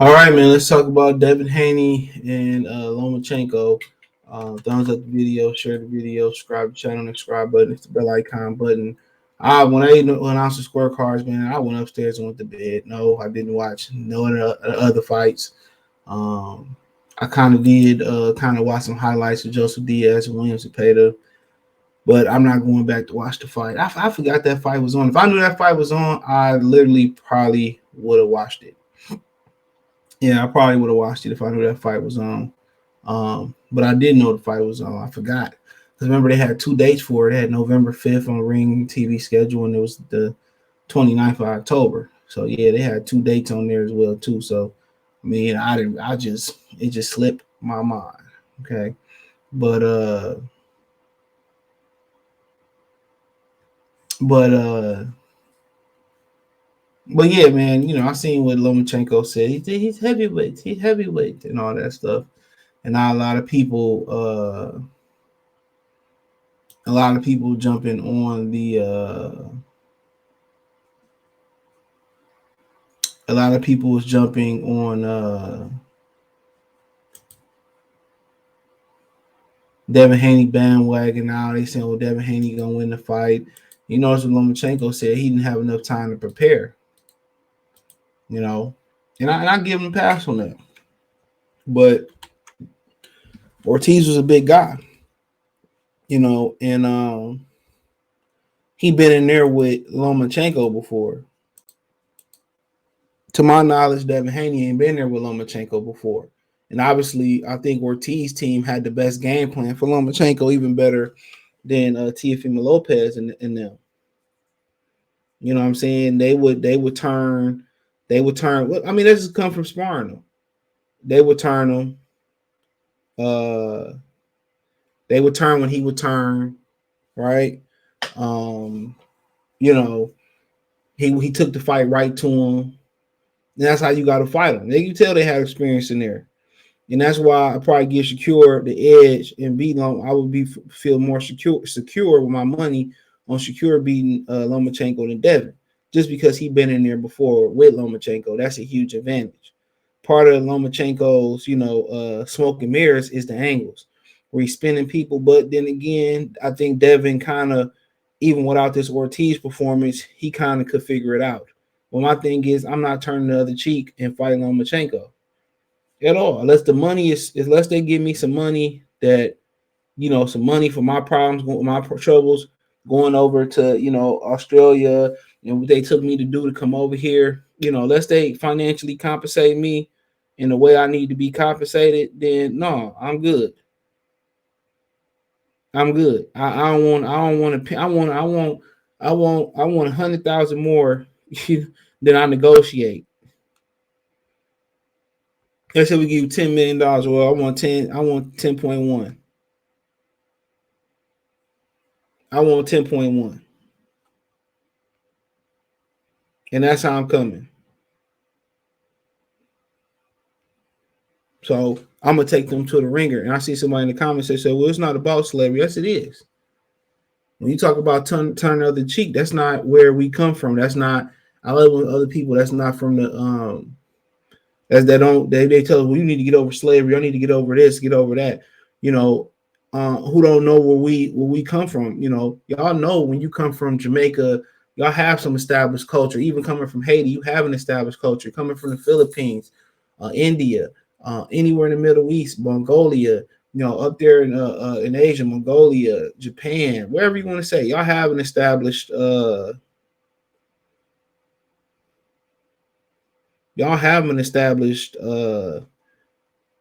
All right, man. Let's talk about Devin Haney and Lomachenko. Thumbs up the video, share the video, subscribe to the channel, the subscribe button, it's the bell icon button. When I announced the scorecards, man, I went upstairs and went to bed. No, I didn't watch no other fights. Um, I kind of did watch some highlights of Joseph Diaz and Williams Zepeda, but I'm not going back to watch the fight. I forgot that fight was on. If I knew that fight was on, I literally probably would have watched it. Yeah, I probably would have watched it if I knew that fight was on. But I didn't know the fight was on. I forgot. Because remember, they had two dates for it. They had November 5th on Ring TV schedule, and it was the 29th of October. So, yeah, they had two dates on there as well, too. So, I mean, it just slipped my mind. Okay. But, uh, but, uh, But yeah, man, I seen what Lomachenko said. He's heavyweight, and all that stuff. And now a lot of people jumping on a lot of people was jumping on Devin Haney bandwagon now. They saying, well, Devin Haney gonna win the fight. You know, as Lomachenko said, he didn't have enough time to prepare. And I give him a pass on that. But Ortiz was a big guy, and he been in there with Lomachenko before. To my knowledge, Devin Haney ain't been there with Lomachenko before. And obviously, I think Ortiz team had the best game plan for Lomachenko, even better than Teofimo Lopez and them. You know what I'm saying? They would turn. Well, I mean, this has come from sparring them. They would turn them. They would turn when he would turn, right? He took the fight right to him. And that's how you got to fight them. They can tell they had experience in there. And that's why I probably give Shakur the edge and beating him. I would feel more secure with my money on Shakur beating Lomachenko than Devin, just because he's been in there before with Lomachenko. That's a huge advantage. Part of Lomachenko's, smoke and mirrors is the angles where he's spinning people. But then again, I think Devin kind of, even without this Ortiz performance, he kind of could figure it out. Well, my thing is, I'm not turning the other cheek and fighting Lomachenko at all, unless unless they give me some money some money for my problems, my troubles, going over to Australia and what they took me to do to come over here. Unless they financially compensate me in the way I need to be compensated, then no, I'm good. I'm good. I want 100,000 more than I negotiate. Let's say we give you $10 million. Well, I want 10.1. I want 10.1. And that's how I'm coming. So I'm gonna take them to the ringer. And I see somebody in the comments that say, well, it's not about slavery. Yes, it is. When you talk about turning the other cheek, that's not where we come from. That's not, I love when other people that's not from the they tell us, well, you need to get over slavery, I need to get over this, get over that. Who don't know where we come from. Y'all know when you come from Jamaica, y'all have some established culture. Even coming from Haiti, you have an established culture. Coming from the Philippines, India, anywhere in the Middle East, Mongolia, up there in Asia, Mongolia, Japan, wherever you want to say, y'all have an established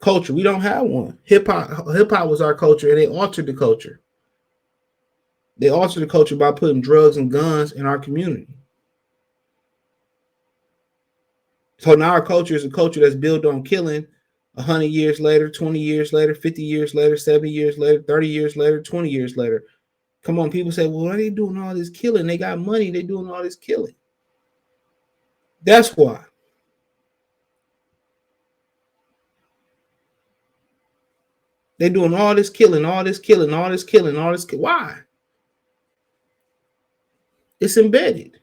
culture. We don't have one. Hip hop was our culture, and they altered the culture. They altered the culture by putting drugs and guns in our community. So now our culture is a culture that's built on killing 100 years later, 20 years later, 50 years later, 70 years later, 30 years later, 20 years later. Come on, people say, well, why are they doing all this killing? They got money, they doing all this killing. That's why. They're doing all this killing, all this killing, all this killing, all this. Why? It's embedded.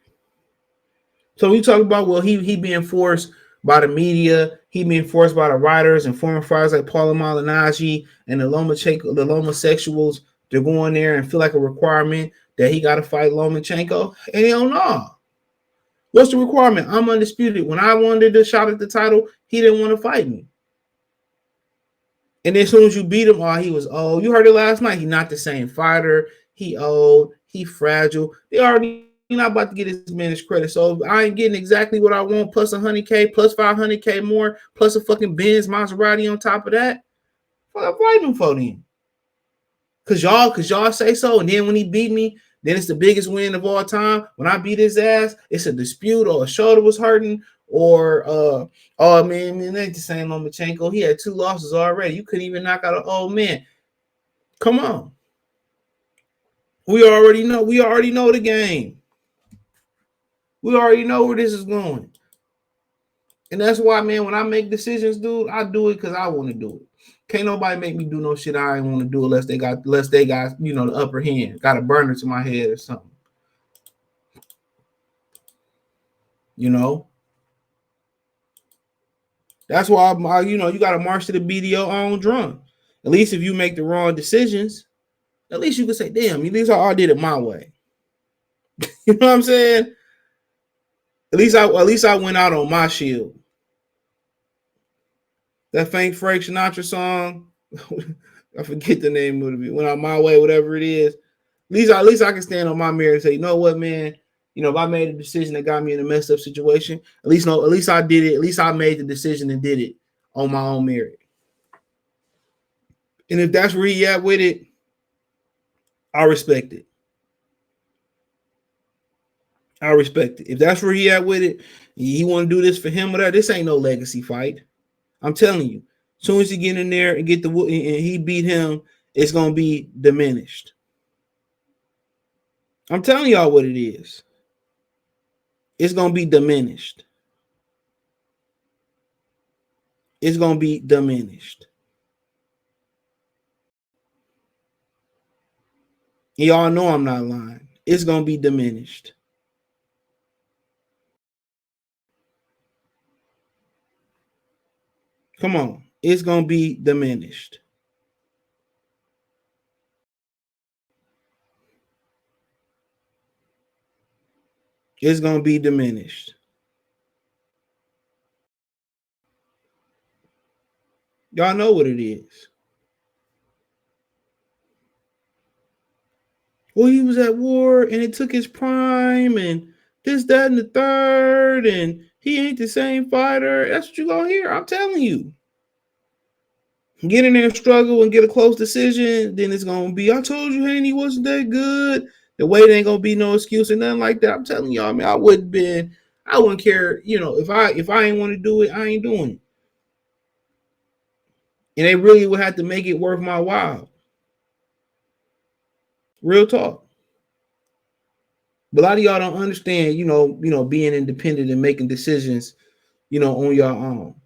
So we talk about, well, he being forced by the media. He being forced by the writers and former fighters like Paula Malignaggi and the Lomachenko, the Lomosexuals to go in there and feel like a requirement that he got to fight Lomachenko. Hell no. What's the requirement? I'm undisputed. When I wanted a shot at the title, he didn't want to fight me. And then as soon as you beat him, he was old. You heard it last night. He's not the same fighter. He old. He fragile. They already not about to get his man his credit. So I ain't getting exactly what I want, plus 100K, plus 500K more, plus a fucking Benz Maserati on top of that. What I'm fighting for then? Cause y'all say so. And then when he beat me, then it's the biggest win of all time. When I beat his ass, it's a dispute or a shoulder was hurting or oh man, it ain't the same Lomachenko. He had 2 losses already. You couldn't even knock out an old man. Come on. We already know the game. We already know where this is going. And that's why, man, when I make decisions, dude, I do it because I want to do it. Can't nobody make me do no shit I ain't want to do unless they got, the upper hand, got a burner to my head or something. You know? That's why you got to march to the beat of your own drum. At least if you make the wrong decisions, at least you can say, damn, at least I did it my way. You know what I'm saying? At least I went out on my shield. That faint Frank Sinatra song, I forget the name of it. Went out my way, whatever it is. At least I can stand on my mirror and say, you know what, man? If I made a decision that got me in a messed up situation, at least I did it. At least I made the decision and did it on my own merit. And if that's where he at with it, I respect it. I respect it. If that's where he at with it, he want to do this for him or that, this ain't no legacy fight. I'm telling you. As soon as he get in there and get the and he beat him, it's gonna be diminished. I'm telling y'all what it is. It's gonna be diminished. It's gonna be diminished. Y'all know I'm not lying. It's gonna be diminished. Come on. It's gonna be diminished. It's gonna be diminished. Y'all know what it is. Well, he was at war and it took his prime and this, that, and the third, and he ain't the same fighter. That's what you're gonna hear. I'm telling you. Get in there and struggle and get a close decision, then it's gonna be, I told you Haney wasn't that good. The weight ain't gonna be no excuse or nothing like that. I'm telling y'all, man, I wouldn't care, if I ain't want to do it, I ain't doing it. And they really would have to make it worth my while. Real talk. But a lot of y'all don't understand, being independent and making decisions, on your own.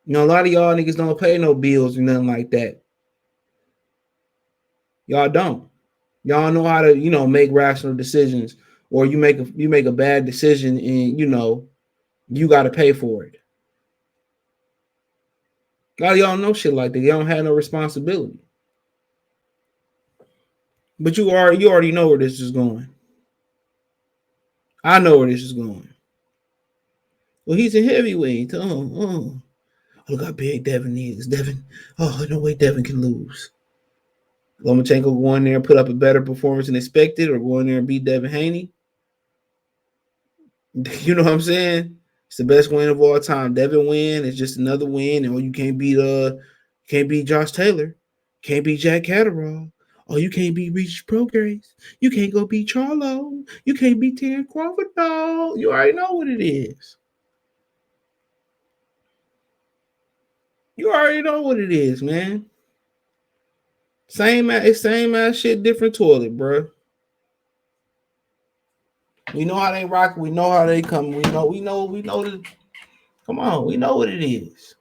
A lot of y'all niggas don't pay no bills or nothing like that. Y'all don't. Y'all know how to, make rational decisions, or you make a bad decision and you got to pay for it. A lot of y'all know shit like that. Y'all don't have no responsibility. But you already know where this is going. I know where this is going. Well, he's a heavyweight. Look how big Devin is. Devin, no way Devin can lose. Lomachenko go in there and put up a better performance than expected, or go in there and beat Devin Haney. You know what I'm saying? It's the best win of all time. Devin win is just another win, and you can't beat Josh Taylor, can't beat Jack Catterall. Oh, you can't beat Regis Prograis. You can't go beat Charlo. You can't beat Terrence Crawford. No, you already know what it is. You already know what it is, man. Same ass shit, different toilet, bro. We know how they rock. We know how they come. We know. Come on, we know what it is.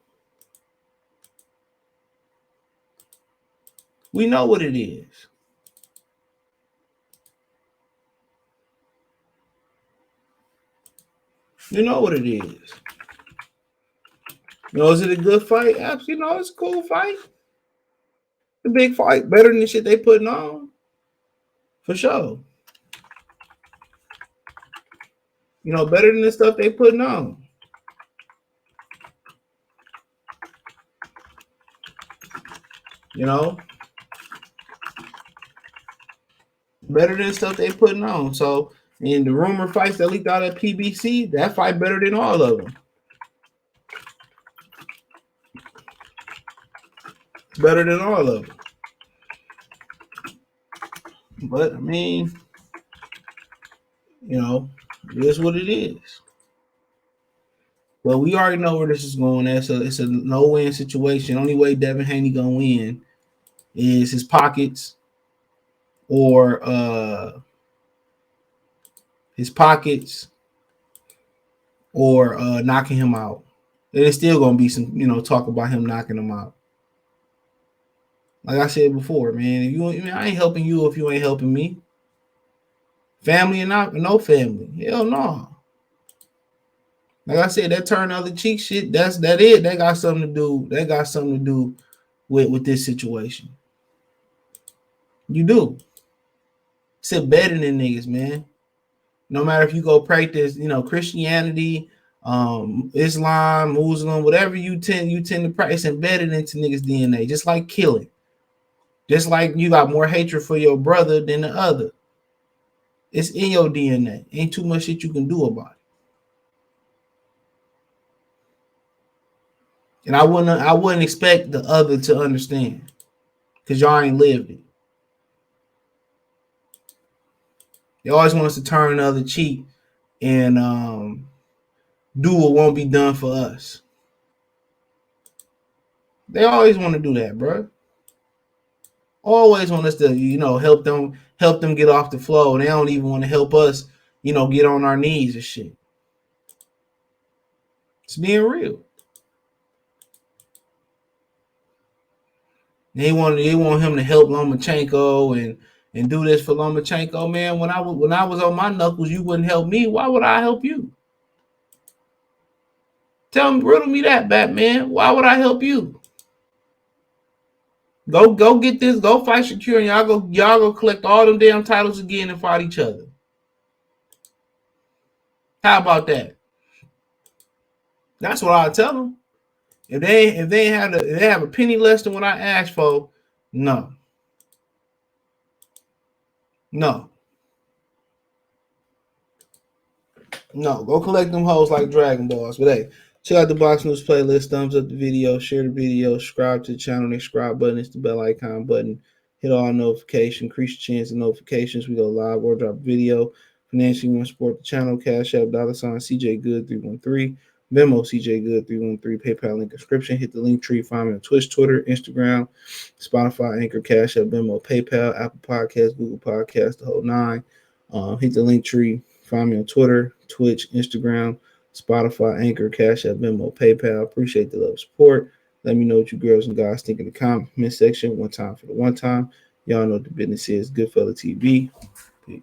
We know what it is. You know what it is. You know, is it a good fight? Absolutely. You know, it's a cool fight. A big fight. Better than the shit they putting on. For sure. You know, better than the stuff they putting on. You know? Better than stuff they putting on. So, in the rumor fights that leaked out at PBC, that fight better than all of them. Better than all of them. But, I mean, you know, it is what it is. Well, we already know where this is going. It's a no-win situation. Only way Devin Haney gonna win is his pockets or knocking him out. There's still gonna be some, you know, talk about him knocking him out. Like I said before, man, I ain't helping you if you ain't helping me. Family or not, no family. Hell no. Like I said, that turn other cheek shit, that's it. That got something to do. That got something to do with this situation. You do. It's better than niggas, man. No matter if you go practice, you know, Christianity, Islam, Muslim, whatever you tend to practice, embedded into niggas' DNA, just like killing. Just like you got more hatred for your brother than the other. It's in your DNA. Ain't too much shit you can do about it. And I wouldn't expect the other to understand. Because y'all ain't lived it. They always want us to turn the other cheek and do what won't be done for us. They always want to do that, bro. Always want us to, you know, help them get off the flow. They don't even want to help us, you know, get on our knees and shit. It's being real. They want him to help Lomachenko and do this for Lomachenko, man. When I was on my knuckles, you wouldn't help me. Why would I help you? Riddle me that, Batman. Why would I help you? Go get this. Go fight Shakur, and y'all go collect all them damn titles again and fight each other. How about that? That's what I tell them. If they have a penny less than what I asked for, no. Go collect them hoes like Dragon Balls. But hey, check out the Box News playlist. Thumbs up the video, share the video, subscribe to the channel. The subscribe button is the bell icon button. Hit all notifications, increase your chance of notifications. We go live or drop video. Financially, you want to support the channel. Cash App, $ CJ Good 313. Venmo CJ Good 313. PayPal link description. Hit the link tree. Find me on Twitch, Twitter, Instagram, Spotify, Anchor, Cash App, Venmo, PayPal, Apple Podcasts, Google Podcasts, the whole nine. Hit the link tree. Find me on Twitter, Twitch, Instagram, Spotify, Anchor, Cash App, Venmo, PayPal. Appreciate the love, support. Let me know what you girls and guys think in the comment section. One time for the one time. Y'all know what the business is. Goodfella TV. Peace.